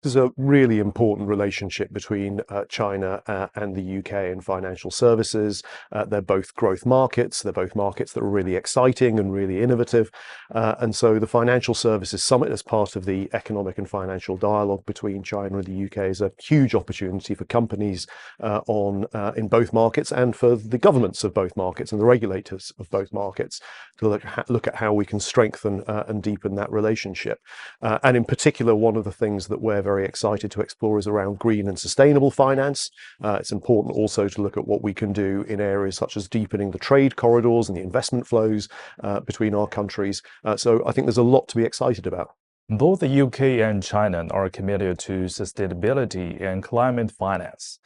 There's a really important relationship between China and the UK in financial services. They're both growth markets. They're both markets that are really exciting and really innovative. And so the Financial Services Summit, as part of the economic and financial dialogue between China and the UK, is a huge opportunity for companies in both markets, and for the governments of both markets and the regulators of both markets to look at how we can strengthen and deepen that relationship. And in particular, one of the things that we're very excited to explore is around green and sustainable finance. It's important also to look at what we can do in areas such as deepening the trade corridors and the investment flows between our countries. So I think there's a lot to be excited about. Both the UK and China are committed to sustainability and climate finance.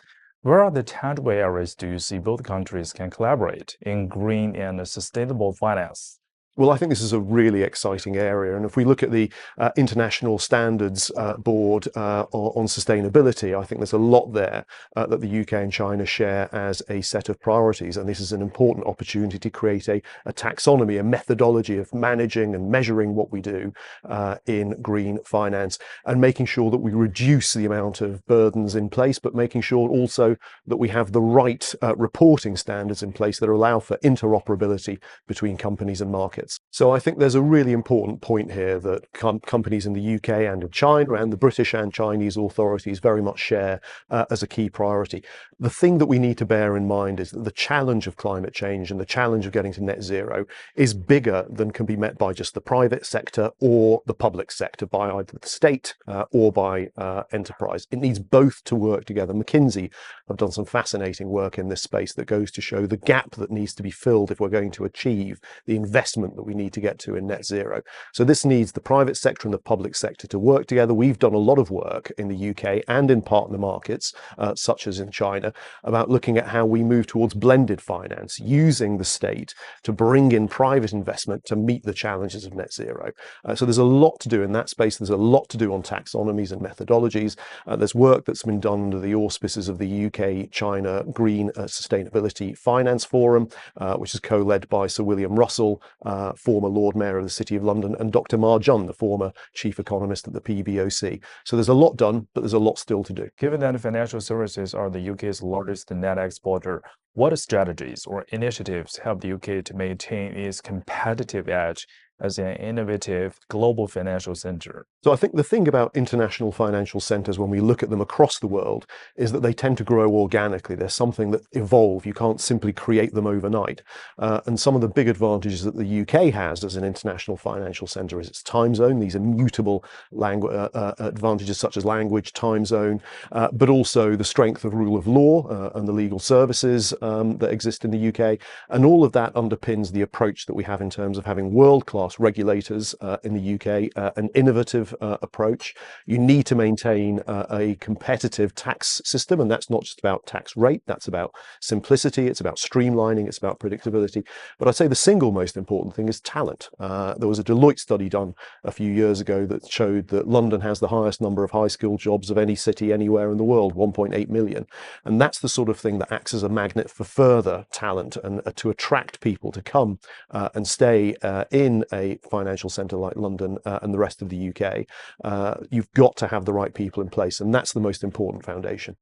Where are the tangible areas do you see both countries can collaborate in green and sustainable finance? Well, I think this is a really exciting area. And if we look at the International Standards Board on sustainability, I think there's a lot there that the UK and China share as a set of priorities. And this is an important opportunity to create a taxonomy, a methodology of managing and measuring what we do in green finance, and making sure that we reduce the amount of burdens in place, but making sure also that we have the right reporting standards in place that allow for interoperability between companies and markets. So I think there's a really important point here that companies in the UK and in China and the British and Chinese authorities very much share as a key priority. The thing that we need to bear in mind is that the challenge of climate change and the challenge of getting to net zero is bigger than can be met by just the private sector or the public sector, by either the state or by enterprise. It needs both to work together. McKinsey have done some fascinating work in this space that goes to show the gap that needs to be filled if we're going to achieve the investment that we need to get to in net zero. So this needs the private sector and the public sector to work together. We've done a lot of work in the UK and in partner markets, such as in China, about looking at how we move towards blended finance, using the state to bring in private investment to meet the challenges of net zero. So there's a lot to do in that space. There's a lot to do on taxonomies and methodologies. There's work that's been done under the auspices of the UK-China Green Sustainability Finance Forum, which is co-led by Sir William Russell, former Lord Mayor of the City of London, and Dr. Ma Jun, the former chief economist at the PBOC. So there's a lot done, but there's a lot still to do. Given that financial services are the UK's largest net exporter, what strategies or initiatives help the UK to maintain its competitive edge as an innovative global financial center? So I think the thing about international financial centers, when we look at them across the world, is that they tend to grow organically. They're something that evolve. You can't simply create them overnight. And some of the big advantages that the UK has as an international financial center is its time zone, these immutable advantages such as language, time zone, but also the strength of rule of law and the legal services that exist in the UK. And all of that underpins the approach that we have in terms of having world-class regulators in the UK, an innovative approach. You need to maintain a competitive tax system, and that's not just about tax rate, that's about simplicity, it's about streamlining, it's about predictability. But I'd say the single most important thing is talent. There was a Deloitte study done a few years ago that showed that London has the highest number of high-skilled jobs of any city anywhere in the world, 1.8 million. And that's the sort of thing that acts as a magnet for further talent and to attract people to come and stay in a financial centre like London and the rest of the UK. You've got to have the right people in place, and that's the most important foundation.